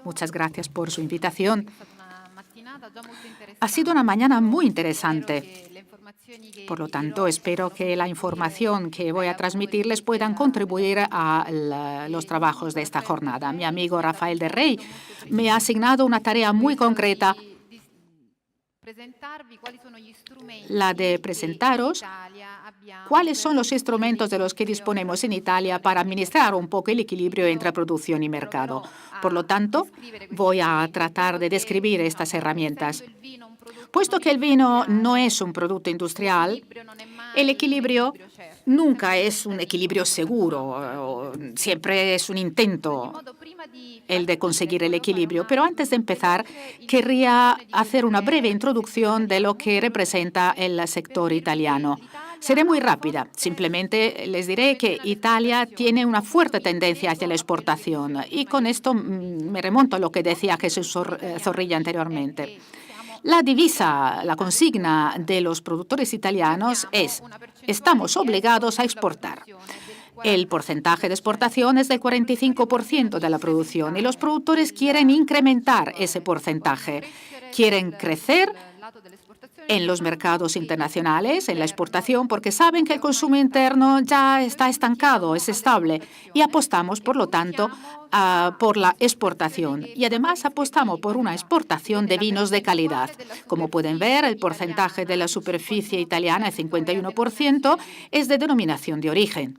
Muchas gracias por su invitación. Ha sido una mañana muy interesante. Por lo tanto, espero que la información que voy a transmitirles puedan contribuir a los trabajos de esta jornada. Mi amigo Rafael de Rey me ha asignado una tarea muy concreta, la de presentaros cuáles son los instrumentos de los que disponemos en Italia para administrar un poco el equilibrio entre producción y mercado. Por lo tanto, voy a tratar de describir estas herramientas. Puesto que el vino no es un producto industrial, el equilibrio nunca es un equilibrio seguro, siempre es un intento el de conseguir el equilibrio. Pero antes de empezar, querría hacer una breve introducción de lo que representa el sector italiano. Seré muy rápida. Simplemente les diré que Italia tiene una fuerte tendencia hacia la exportación. Y con esto me remonto a lo que decía Jesús Zorrilla anteriormente. La divisa, la consigna de los productores italianos es: estamos obligados a exportar. El porcentaje de exportación es del 45% de la producción y los productores quieren incrementar ese porcentaje. Quieren crecer en los mercados internacionales, en la exportación, porque saben que el consumo interno ya está estancado, es estable, y apostamos, por lo tanto, por la exportación. Y además apostamos por una exportación de vinos de calidad. Como pueden ver, el porcentaje de la superficie italiana, el 51%, es de denominación de origen.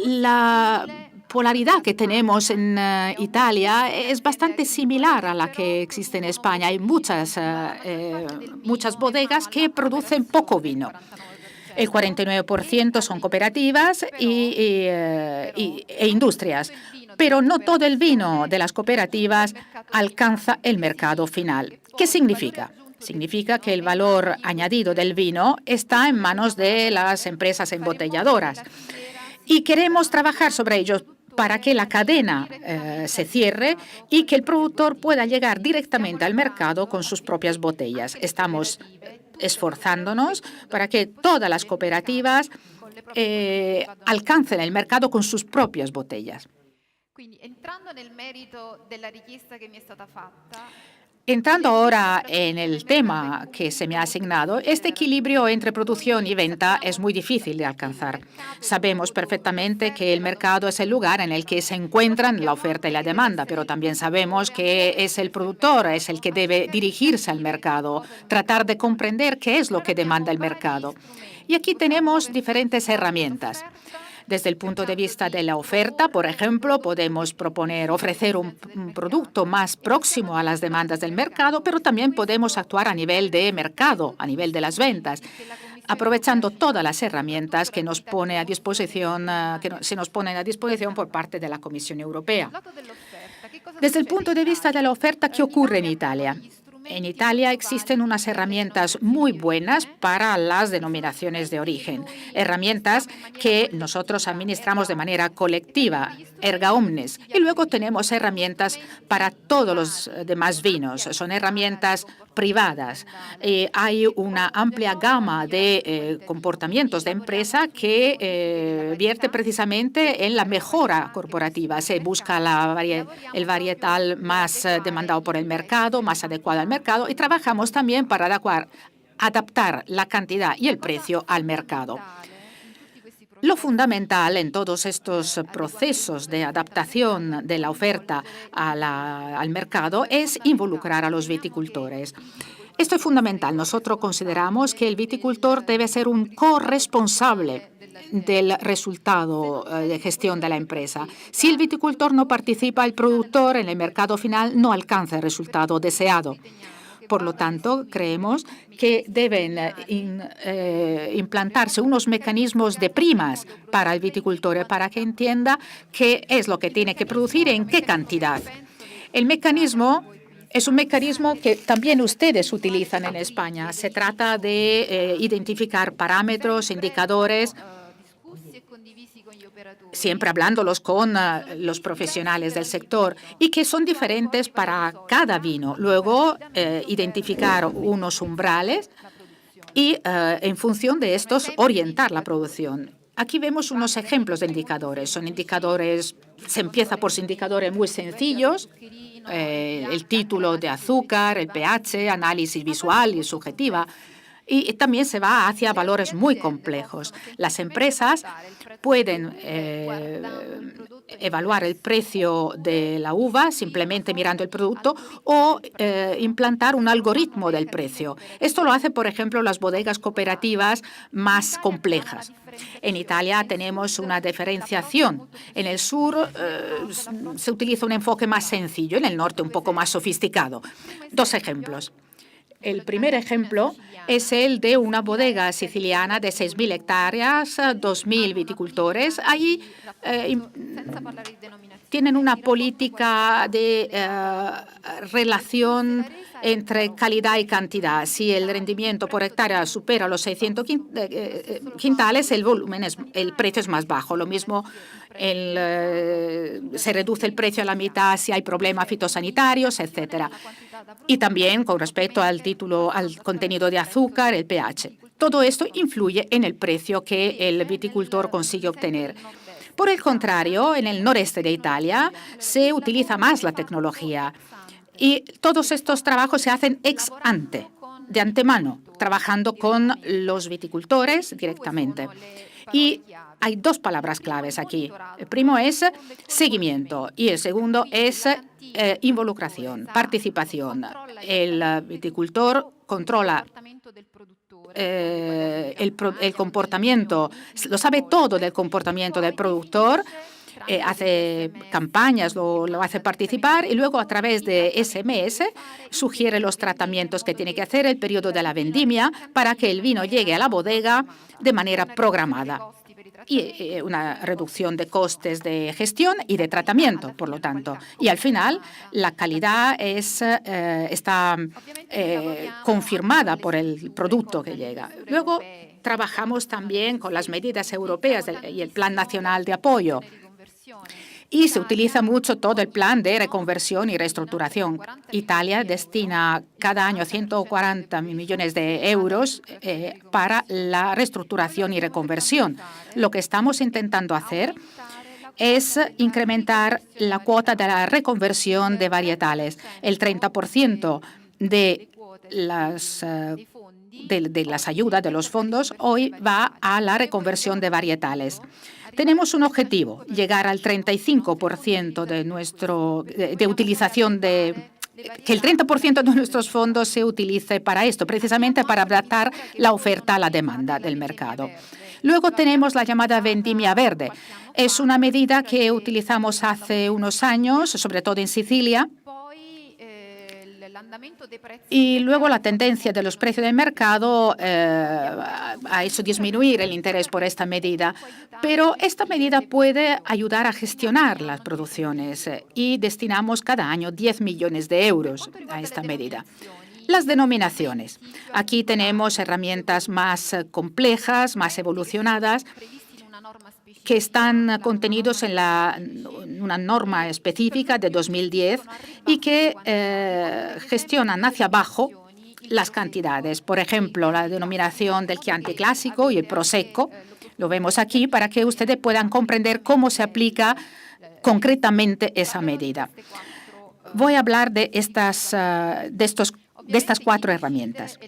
La polaridad que tenemos en Italia es bastante similar a la que existe en España. Hay muchas bodegas que producen poco vino. El 49% son cooperativas e industrias, pero no todo el vino de las cooperativas alcanza el mercado final. ¿Qué significa? Significa que el valor añadido del vino está en manos de las empresas embotelladoras. Y queremos trabajar sobre ello para que la cadena se cierre y que el productor pueda llegar directamente al mercado con sus propias botellas. Estamos esforzándonos para que todas las cooperativas alcancen el mercado con sus propias botellas. Entrando ahora en el tema que se me ha asignado, este equilibrio entre producción y venta es muy difícil de alcanzar. Sabemos perfectamente que el mercado es el lugar en el que se encuentran la oferta y la demanda, pero también sabemos que es el productor, es el que debe dirigirse al mercado, tratar de comprender qué es lo que demanda el mercado. Y aquí tenemos diferentes herramientas. Desde el punto de vista de la oferta, por ejemplo, podemos ofrecer un producto más próximo a las demandas del mercado, pero también podemos actuar a nivel de mercado, a nivel de las ventas, aprovechando todas las herramientas que se nos ponen a disposición por parte de la Comisión Europea. Desde el punto de vista de la oferta, ¿qué ocurre en Italia? En Italia existen unas herramientas muy buenas para las denominaciones de origen, herramientas que nosotros administramos de manera colectiva, erga omnes, y luego tenemos herramientas para todos los demás vinos, son herramientas privadas. Hay una amplia gama de comportamientos de empresa que vierte precisamente en la mejora corporativa. Se busca el varietal más demandado por el mercado, más adecuado al mercado, y trabajamos también para adaptar la cantidad y el precio al mercado. Lo fundamental en todos estos procesos de adaptación de la oferta al mercado es involucrar a los viticultores. Esto es fundamental. Nosotros consideramos que el viticultor debe ser un corresponsable del resultado de gestión de la empresa. Si el viticultor no participa, el productor en el mercado final no alcanza el resultado deseado. Por lo tanto, creemos que deben implantarse unos mecanismos de primas para el viticultor para que entienda qué es lo que tiene que producir y en qué cantidad. El mecanismo es un mecanismo que también ustedes utilizan en España. Se trata de identificar parámetros, indicadores, siempre hablándolos con los profesionales del sector y que son diferentes para cada vino. Luego, identificar unos umbrales y, en función de estos, orientar la producción. Aquí vemos unos ejemplos de indicadores. Son indicadores, se empieza por indicadores muy sencillos, el título de azúcar, el pH, análisis visual y subjetiva. Y también se va hacia valores muy complejos. Las empresas pueden evaluar el precio de la uva simplemente mirando el producto o implantar un algoritmo del precio. Esto lo hacen, por ejemplo, las bodegas cooperativas más complejas. En Italia tenemos una diferenciación. En el sur se utiliza un enfoque más sencillo, en el norte un poco más sofisticado. Dos ejemplos. El primer ejemplo es el de una bodega siciliana de 6.000 hectáreas, 2.000 viticultores. Allí tienen una política de relación entre calidad y cantidad. Si el rendimiento por hectárea supera los 600 quintales, el precio es más bajo. Lo mismo, se reduce el precio a la mitad si hay problemas fitosanitarios, etcétera. Y también con respecto al contenido de azúcar, el pH. Todo esto influye en el precio que el viticultor consigue obtener. Por el contrario, en el noreste de Italia se utiliza más la tecnología y todos estos trabajos se hacen ex ante, de antemano, trabajando con los viticultores directamente. Y hay dos palabras claves aquí. El primero es seguimiento y el segundo es involucración, participación. El viticultor controla el comportamiento, lo sabe todo del comportamiento del productor, hace campañas, lo hace participar y luego a través de SMS sugiere los tratamientos que tiene que hacer, el periodo de la vendimia, para que el vino llegue a la bodega de manera programada. Y una reducción de costes de gestión y de tratamiento, por lo tanto. Y al final, la calidad está confirmada por el producto que llega. Luego, trabajamos también con las medidas europeas y el Plan Nacional de Apoyo. Y se utiliza mucho todo el plan de reconversión y reestructuración. Italia destina cada año 140 millones de euros para la reestructuración y reconversión. Lo que estamos intentando hacer es incrementar la cuota de la reconversión de varietales. El 30% de las ayudas de los fondos hoy va a la reconversión de varietales. Tenemos un objetivo, llegar al 35% de utilización que el 30% de nuestros fondos se utilice para esto, precisamente para adaptar la oferta a la demanda del mercado. Luego tenemos la llamada vendimia verde. Es una medida que utilizamos hace unos años, sobre todo en Sicilia. Y luego la tendencia de los precios del mercado ha hecho disminuir el interés por esta medida, pero esta medida puede ayudar a gestionar las producciones y destinamos cada año 10 millones de euros a esta medida. Las denominaciones. Aquí tenemos herramientas más complejas, más evolucionadas, que están contenidos en una norma específica de 2010 y que gestionan hacia abajo las cantidades. Por ejemplo, la denominación del Chianti clásico y el Prosecco. Lo vemos aquí para que ustedes puedan comprender cómo se aplica concretamente esa medida. Voy a hablar de estas 4 herramientas.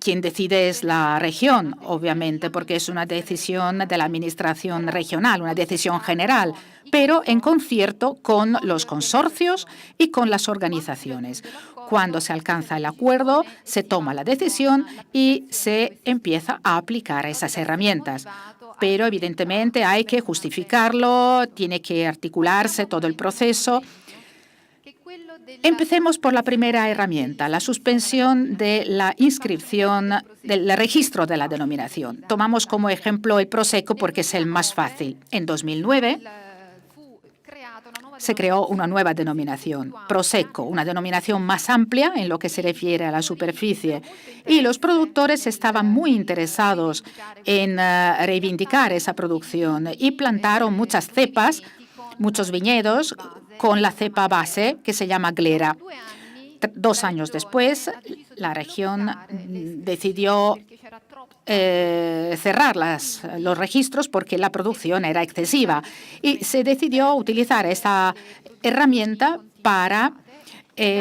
Quien decide es la región, obviamente, porque es una decisión de la administración regional, una decisión general, pero en concierto con los consorcios y con las organizaciones. Cuando se alcanza el acuerdo, se toma la decisión y se empieza a aplicar esas herramientas. Pero, evidentemente, hay que justificarlo, tiene que articularse todo el proceso. Empecemos por la primera herramienta, la suspensión de la inscripción del registro de la denominación. Tomamos como ejemplo el Prosecco porque es el más fácil. En 2009 se creó una nueva denominación, Prosecco, una denominación más amplia en lo que se refiere a la superficie. Y los productores estaban muy interesados en reivindicar esa producción y plantaron muchas cepas, muchos viñedos con la cepa base que se llama glera. 2 años después, la región decidió cerrar los registros porque la producción era excesiva y se decidió utilizar esta herramienta para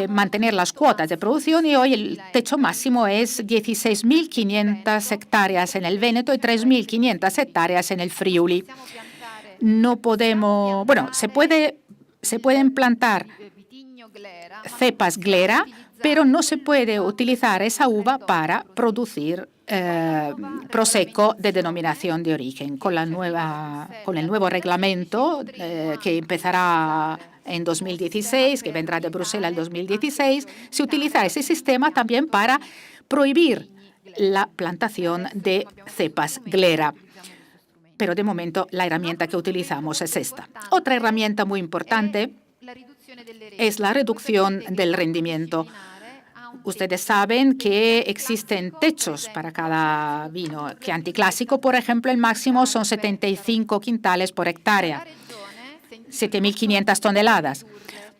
mantener las cuotas de producción y hoy el techo máximo es 16.500 hectáreas en el Véneto y 3.500 hectáreas en el Friuli. No podemos, bueno, se pueden plantar cepas glera, pero no se puede utilizar esa uva para producir prosecco de denominación de origen. Con el nuevo reglamento que empezará en 2016, que vendrá de Bruselas en 2016, se utiliza ese sistema también para prohibir la plantación de cepas glera. Pero de momento la herramienta que utilizamos es esta. Otra herramienta muy importante es la reducción del rendimiento. Ustedes saben que existen techos para cada vino. Chianti Clásico, por ejemplo, el máximo son 75 quintales por hectárea, 7.500 toneladas.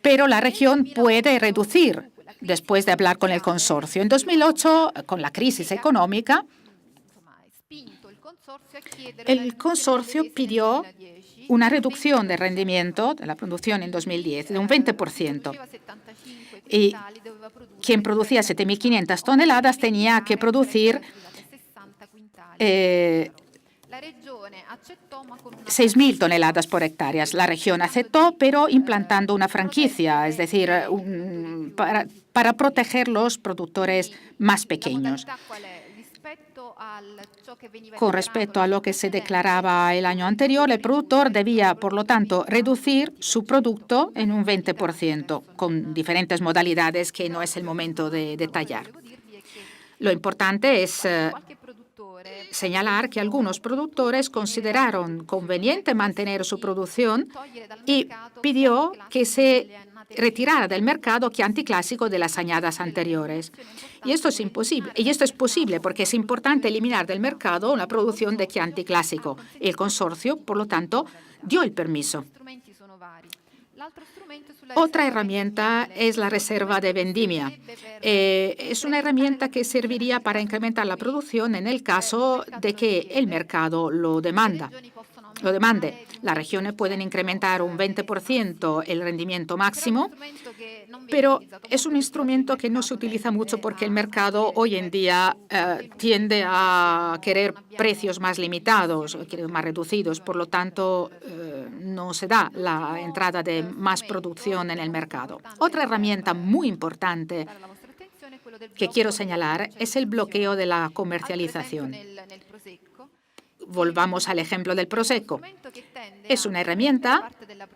Pero la región puede reducir después de hablar con el consorcio. En 2008, con la crisis económica, el consorcio pidió una reducción de rendimiento de la producción en 2010 de un 20%. Y quien producía 7.500 toneladas tenía que producir 6.000 toneladas por hectárea. La región aceptó, pero implantando una franquicia, es decir, para proteger los productores más pequeños. Con respecto a lo que se declaraba el año anterior, el productor debía, por lo tanto, reducir su producto en un 20%, con diferentes modalidades que no es el momento de detallar. Lo importante es señalar que algunos productores consideraron conveniente mantener su producción y pidió que se retirara del mercado Chianti Clásico de las añadas anteriores. Y esto es imposible. Y esto es posible porque es importante eliminar del mercado una producción de Chianti Clásico. El consorcio, por lo tanto, dio el permiso. Otra herramienta es la reserva de vendimia. Es una herramienta que serviría para incrementar la producción en el caso de que el mercado lo demande. Las regiones pueden incrementar un 20% el rendimiento máximo, pero es un instrumento que no se utiliza mucho porque el mercado hoy en día tiende a querer precios más limitados, más reducidos. Por lo tanto, no se da la entrada de más producción en el mercado. Otra herramienta muy importante que quiero señalar es el bloqueo de la comercialización. Volvamos al ejemplo del Prosecco. Es una herramienta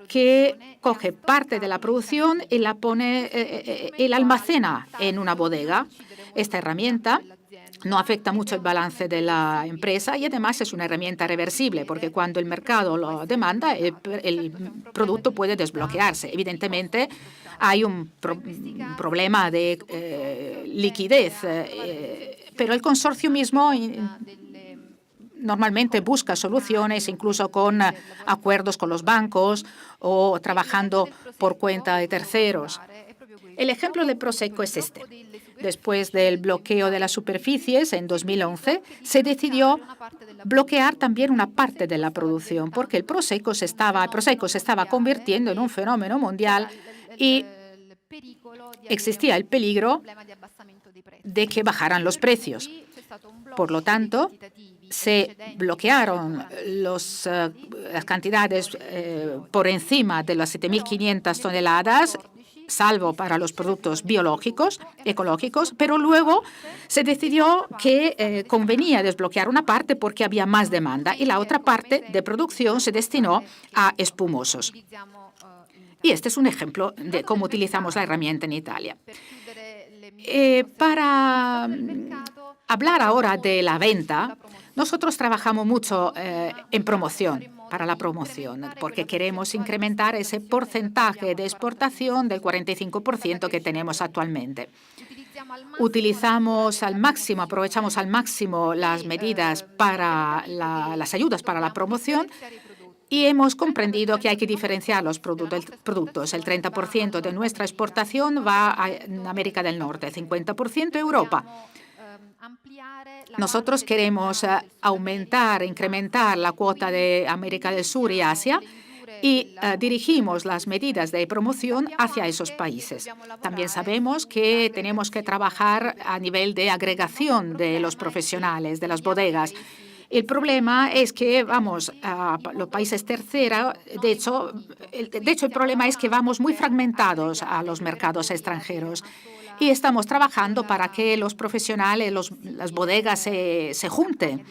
que coge parte de la producción y la pone y la almacena en una bodega. Esta herramienta no afecta mucho el balance de la empresa y además es una herramienta reversible porque cuando el mercado lo demanda, el producto puede desbloquearse. Evidentemente, hay un problema de liquidez, pero el consorcio mismo normalmente busca soluciones, incluso con acuerdos con los bancos o trabajando por cuenta de terceros. El ejemplo del Prosecco es este. Después del bloqueo de las superficies en 2011, se decidió bloquear también una parte de la producción porque el Prosecco se estaba convirtiendo en un fenómeno mundial y existía el peligro de que bajaran los precios. Por lo tanto, se bloquearon las cantidades por encima de las 7.500 toneladas, salvo para los productos biológicos, ecológicos, pero luego se decidió que convenía desbloquear una parte porque había más demanda y la otra parte de producción se destinó a espumosos. Y este es un ejemplo de cómo utilizamos la herramienta en Italia. Para hablar ahora de la venta, nosotros trabajamos mucho en promoción, para la promoción, porque queremos incrementar ese porcentaje de exportación del 45% que tenemos actualmente. Aprovechamos al máximo las medidas para las ayudas para la promoción y hemos comprendido que hay que diferenciar los productos. El 30% de nuestra exportación va a América del Norte, el 50% a Europa. Nosotros queremos aumentar, incrementar la cuota de América del Sur y Asia y dirigimos las medidas de promoción hacia esos países. También sabemos que tenemos que trabajar a nivel de agregación de los profesionales, de las bodegas. El problema es que vamos a los países terceros, de hecho, el problema es que vamos muy fragmentados a los mercados extranjeros y estamos trabajando para que los profesionales, las bodegas se junten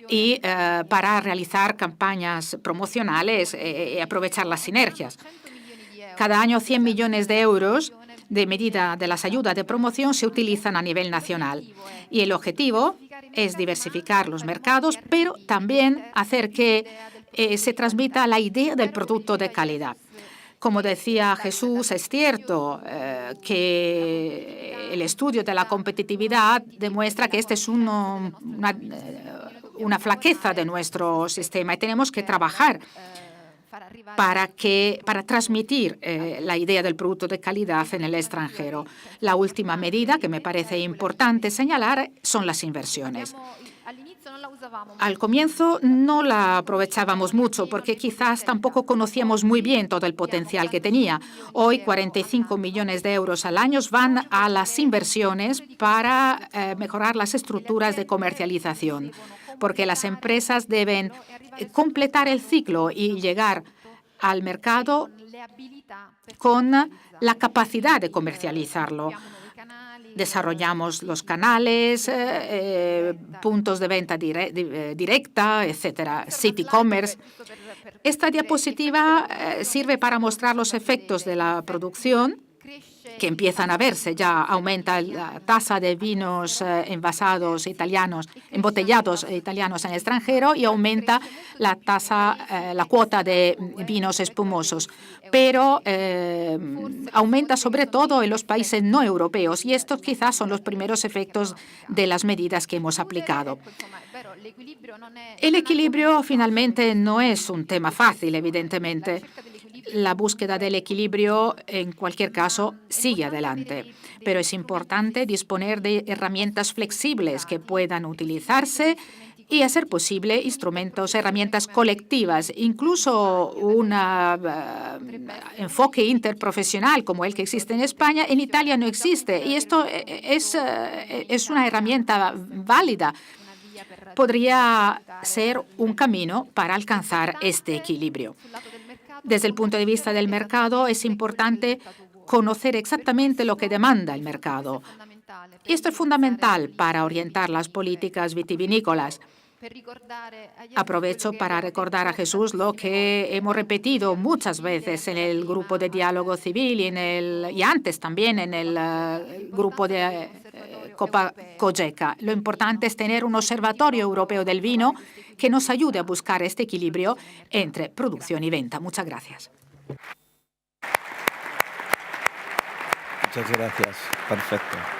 y para realizar campañas promocionales y aprovechar las sinergias. Cada año 100 millones de euros de medida de las ayudas de promoción se utilizan a nivel nacional y el objetivo es diversificar los mercados, pero también hacer que se transmita la idea del producto de calidad. Como decía Jesús, es cierto que el estudio de la competitividad demuestra que esta es una flaqueza de nuestro sistema y tenemos que trabajar para transmitir la idea del producto de calidad en el extranjero. La última medida que me parece importante señalar son las inversiones. Al comienzo no la aprovechábamos mucho porque quizás tampoco conocíamos muy bien todo el potencial que tenía. Hoy 45 millones de euros al año van a las inversiones para mejorar las estructuras de comercialización, porque las empresas deben completar el ciclo y llegar al mercado con la capacidad de comercializarlo. Desarrollamos los canales, puntos de venta directa, etcétera, City Commerce. Esta diapositiva sirve para mostrar los efectos de la producción que empiezan a verse. Ya aumenta la tasa de vinos envasados italianos, embotellados italianos en el extranjero y aumenta la cuota de vinos espumosos. Pero aumenta sobre todo en los países no europeos y estos quizás son los primeros efectos de las medidas que hemos aplicado. El equilibrio finalmente no es un tema fácil, evidentemente. La búsqueda del equilibrio, en cualquier caso, sigue adelante. Pero es importante disponer de herramientas flexibles que puedan utilizarse y, a ser posible, herramientas colectivas, incluso un enfoque interprofesional como el que existe en España, en Italia no existe. Y esto es una herramienta válida. Podría ser un camino para alcanzar este equilibrio. Desde el punto de vista del mercado, es importante conocer exactamente lo que demanda el mercado. Y esto es fundamental para orientar las políticas vitivinícolas. Aprovecho para recordar a Jesús lo que hemos repetido muchas veces en el grupo de diálogo civil y antes también en el grupo de Copa Cogeca. Lo importante es tener un observatorio europeo del vino que nos ayude a buscar este equilibrio entre producción y venta. Muchas gracias. Muchas gracias. Perfecto.